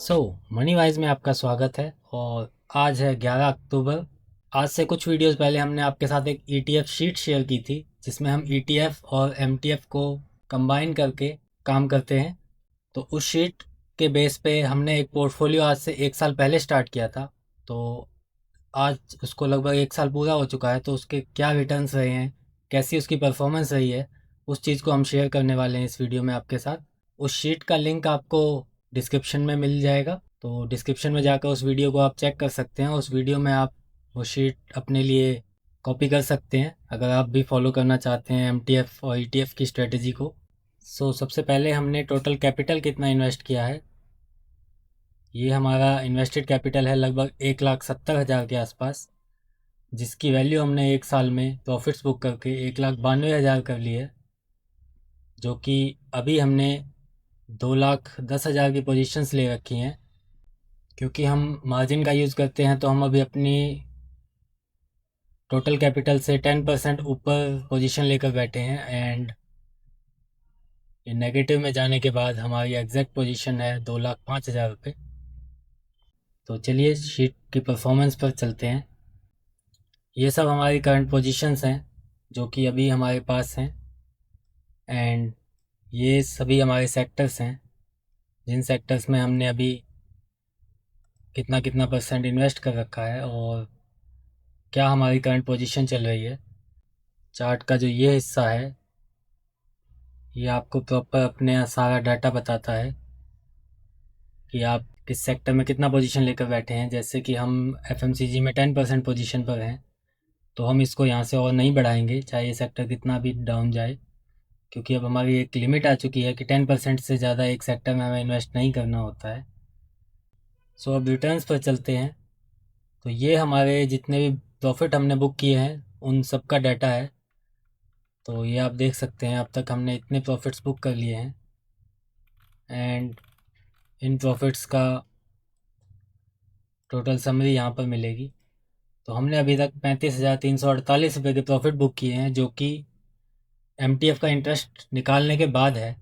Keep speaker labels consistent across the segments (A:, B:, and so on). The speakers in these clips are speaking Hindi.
A: सो मनी वाइज में आपका स्वागत है। और आज है 11 अक्टूबर। आज से कुछ वीडियोस पहले हमने आपके साथ एक ETF शीट शेयर की थी, जिसमें हम ETF और MTF को कंबाइन करके काम करते हैं। तो उस शीट के बेस पे हमने एक पोर्टफोलियो आज से 1 साल पहले स्टार्ट किया था। तो आज उसको लगभग 1 साल पूरा हो चुका है। तो उसके क्या रिटर्न्स रहे हैं, कैसी उसकी परफॉर्मेंस रही है, उस चीज़ को हम शेयर करने वाले हैं इस वीडियो में आपके साथ। उस शीट का लिंक आपको डिस्क्रिप्शन में मिल जाएगा, तो डिस्क्रिप्शन में जाकर उस वीडियो को आप चेक कर सकते हैं। उस वीडियो में आप वो शीट अपने लिए कॉपी कर सकते हैं अगर आप भी फॉलो करना चाहते हैं MTF और ETF की स्ट्रेटजी को। सबसे पहले हमने टोटल कैपिटल कितना इन्वेस्ट किया है। ये हमारा इन्वेस्टेड कैपिटल है लगभग 1,70,000 के आसपास, जिसकी वैल्यू हमने 1 साल में प्रॉफिट्स बुक करके 1,92,000 कर ली है। जो कि अभी हमने 2,10,000 की पोजीशंस ले रखी हैं। क्योंकि हम मार्जिन का यूज़ करते हैं तो हम अभी अपनी टोटल कैपिटल से 10% ऊपर पोजीशन लेकर बैठे हैं। एंड ये नेगेटिव में जाने के बाद हमारी एग्जैक्ट पोजीशन है 2,05,000 रुपये। तो चलिए शीट की परफॉर्मेंस पर चलते हैं। ये सब हमारी करंट पोजीशंस हैं जो कि अभी हमारे पास हैं। एंड ये सभी हमारे सेक्टर्स हैं, जिन सेक्टर्स में हमने अभी कितना कितना परसेंट इन्वेस्ट कर रखा है और क्या हमारी करंट पोजीशन चल रही है। चार्ट का जो ये हिस्सा है, ये आपको प्रॉपर अपने सारा डाटा बताता है कि आप किस सेक्टर में कितना पोजीशन लेकर बैठे हैं। जैसे कि हम FMCG में 10% पोजीशन पर हैं, तो हम इसको यहाँ से और नहीं बढ़ाएंगे चाहे ये सेक्टर कितना भी डाउन जाए, क्योंकि अब हमारी एक लिमिट आ चुकी है कि 10% से ज़्यादा एक सेक्टर में हमें इन्वेस्ट नहीं करना होता है। अब रिटर्न्स पर चलते हैं। तो ये हमारे जितने भी प्रॉफिट हमने बुक किए हैं उन सब का डाटा है। तो ये आप देख सकते हैं अब तक हमने इतने प्रॉफिट्स बुक कर लिए हैं। एंड इन प्रॉफिट्स का टोटल समरी यहाँ पर मिलेगी। तो हमने अभी तक 35,348 रुपये के प्रॉफिट बुक किए हैं, जो कि MTF का इंटरेस्ट निकालने के बाद है।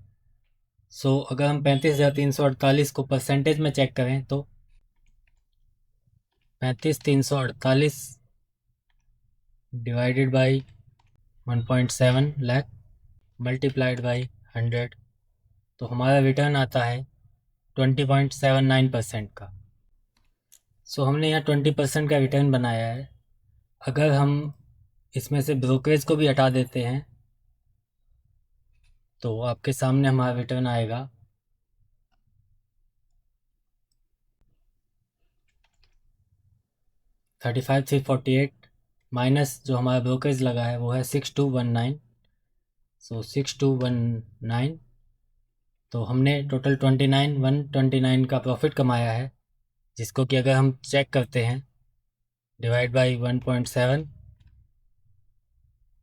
A: अगर हम 35,348 को परसेंटेज में चेक करें तो 35,348 divided by 1.7 lakh multiplied by 100, तो हमारा रिटर्न आता है 20.79% का। हमने यहाँ 20% का रिटर्न बनाया है। अगर हम इसमें से ब्रोकरेज को भी हटा देते हैं तो आपके सामने हमारा रिटर्न आएगा 35,348 माइनस जो हमारा ब्रोकरेज लगा है वो है 6,219। 6,219, तो हमने टोटल 129 का प्रॉफिट कमाया है, जिसको कि अगर हम चेक करते हैं डिवाइड बाई 1.7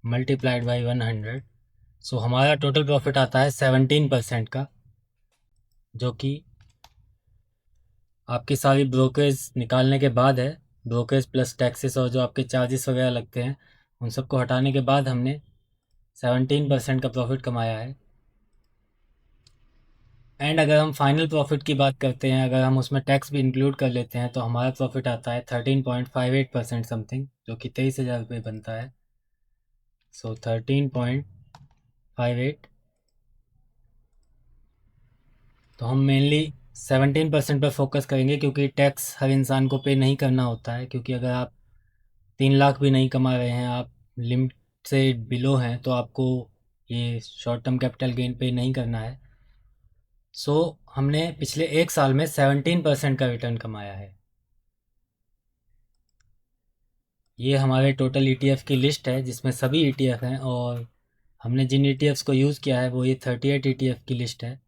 A: मल्टीप्लाइड बाई 100, हमारा टोटल प्रॉफिट आता है 17% का, जो कि आपकी सारी ब्रोकरेज निकालने के बाद है। ब्रोकरेज प्लस टैक्सेस और जो आपके चार्जेस वगैरह लगते हैं उन सबको हटाने के बाद हमने 17% का प्रॉफिट कमाया है। एंड अगर हम फाइनल प्रॉफिट की बात करते हैं, अगर हम उसमें टैक्स भी इंक्लूड कर लेते हैं, तो हमारा प्रॉफिट आता है 13.58% समथिंग, जो कि 23,000 रुपये बनता है। 13.58। तो हम मेनली 17% पर फोकस करेंगे, क्योंकि टैक्स हर इंसान को पे नहीं करना होता है। क्योंकि अगर आप 3 लाख भी नहीं कमा रहे हैं, आप लिमिट से बिलो हैं, तो आपको ये शॉर्ट टर्म कैपिटल गेन पे नहीं करना है। हमने पिछले 1 साल में 17% का रिटर्न कमाया है। ये हमारे टोटल ETF की लिस्ट है, जिसमें सभी ETF हैं। और हमने जिन ETFs को यूज़ किया है वो ये 38 ETF की लिस्ट है,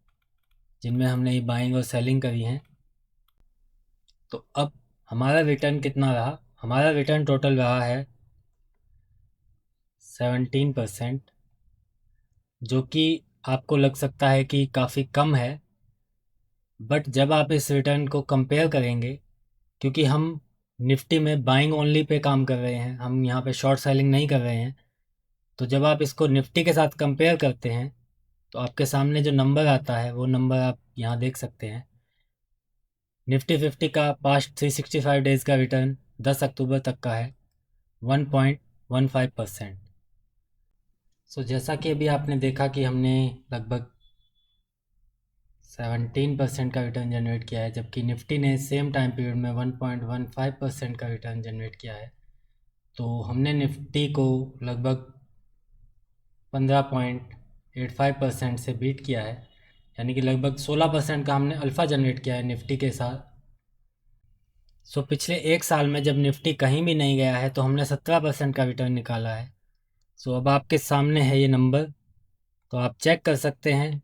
A: जिनमें हमने ये बाइंग और सेलिंग करी हैं। तो अब हमारा रिटर्न कितना रहा? हमारा रिटर्न टोटल रहा है 17%, जो कि आपको लग सकता है कि काफ़ी कम है। बट जब आप इस रिटर्न को कंपेयर करेंगे, क्योंकि हम निफ्टी में बाइंग ओनली पे काम कर रहे हैं, हम यहाँ पे शॉर्ट सेलिंग नहीं कर रहे हैं, तो जब आप इसको निफ्टी के साथ कंपेयर करते हैं तो आपके सामने जो नंबर आता है वो नंबर आप यहाँ देख सकते हैं। निफ्टी 50 का पास्ट 365 डेज़ का रिटर्न 10 अक्टूबर तक का है 1.15%। सो जैसा कि अभी आपने देखा कि हमने लगभग 17% का रिटर्न जनरेट किया है, जबकि निफ्टी ने सेम टाइम पीरियड में 1.15% का रिटर्न जनरेट किया है। तो हमने निफ्टी को लगभग 15.85% से बीट किया है, यानी कि लगभग 16% का हमने अल्फ़ा जनरेट किया है निफ्टी के साथ। सो पिछले एक साल में जब निफ्टी कहीं भी नहीं गया है तो हमने 17% का रिटर्न निकाला है। सो अब आपके सामने है ये नंबर, तो आप चेक कर सकते हैं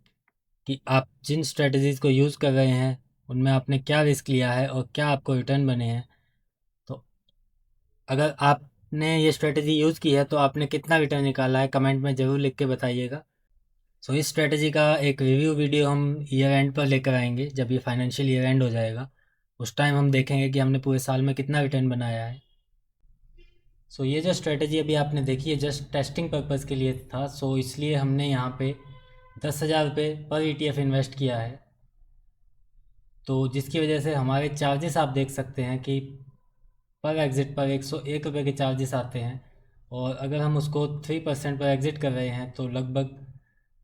A: कि आप जिन स्ट्रेटजीज़ को यूज़ कर रहे हैं उनमें आपने क्या रिस्क लिया है और क्या आपको रिटर्न बने हैं। तो अगर आपने ये स्ट्रेटजी यूज़ की है तो आपने कितना रिटर्न निकाला है कमेंट में ज़रूर लिख के बताइएगा। सो इस स्ट्रेटजी का एक रिव्यू वीडियो हम ईयर एंड पर लेकर आएंगे, जब ये फाइनेंशियल ईयर एंड हो जाएगा उस टाइम हम देखेंगे कि हमने पूरे साल में कितना रिटर्न बनाया है। सो ये जो स्ट्रेटजी अभी आपने देखी है जस्ट टेस्टिंग पर्पज़ के लिए था, सो इसलिए हमने यहाँ पे 10,000 रुपये पर ETF इन्वेस्ट किया है। तो जिसकी वजह से हमारे चार्जेस आप देख सकते हैं कि पर एग्ज़िट पर 101 रुपये के चार्जेस आते हैं, और अगर हम उसको 3% पर एग्ज़िट कर रहे हैं तो लगभग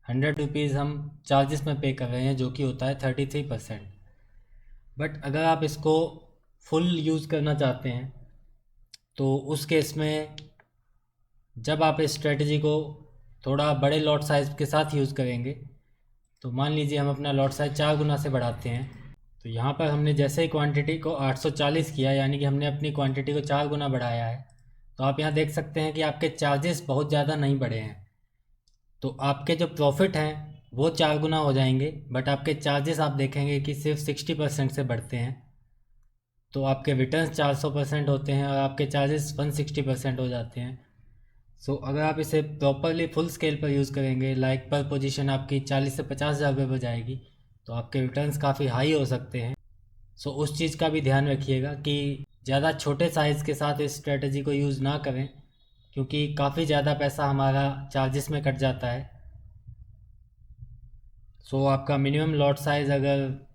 A: 100 रुपीज़ हम चार्जेस में पे कर रहे हैं, जो कि होता है 33%। बट अगर आप इसको फुल यूज़ करना चाहते हैं तो उस केस में जब आप इस स्ट्रेटजी को थोड़ा बड़े लॉट साइज़ के साथ यूज़ करेंगे, तो मान लीजिए हम अपना लॉट साइज़ 4 गुना से बढ़ाते हैं। तो यहाँ पर हमने जैसे ही क्वांटिटी को 840 किया, यानी कि हमने अपनी क्वांटिटी को 4 गुना बढ़ाया है, तो आप यहाँ देख सकते हैं कि आपके चार्जेस बहुत ज़्यादा नहीं बढ़े हैं। तो आपके जो प्रॉफिट हैं वो 4 गुना हो जाएंगे, बट आपके चार्जेस आप देखेंगे कि सिर्फ 60% से बढ़ते हैं। तो आपके रिटर्न्स 400% होते हैं और आपके चार्जेस 160% हो जाते हैं। सो अगर आप इसे प्रॉपरली फुल स्केल पर यूज़ करेंगे, लाइक पर पोजीशन आपकी 40 से 50,000 रुपये पर जाएगी, तो आपके रिटर्न्स काफ़ी हाई हो सकते हैं। सो उस चीज़ का भी ध्यान रखिएगा कि ज़्यादा छोटे साइज़ के साथ इस स्ट्रेटजी को यूज़ ना करें, क्योंकि काफ़ी ज़्यादा पैसा हमारा चार्जेस में कट जाता है। सो आपका मिनिमम लॉट साइज़ अगर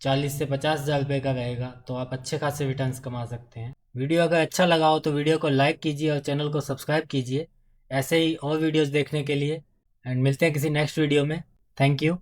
A: 40 से 50,000 रुपये का रहेगा तो आप अच्छे खासे रिटर्न्स कमा सकते हैं। वीडियो अगर अच्छा लगा हो तो वीडियो को लाइक कीजिए और चैनल को सब्सक्राइब कीजिए ऐसे ही और वीडियोस देखने के लिए। एंड मिलते हैं किसी नेक्स्ट वीडियो में। Thank you.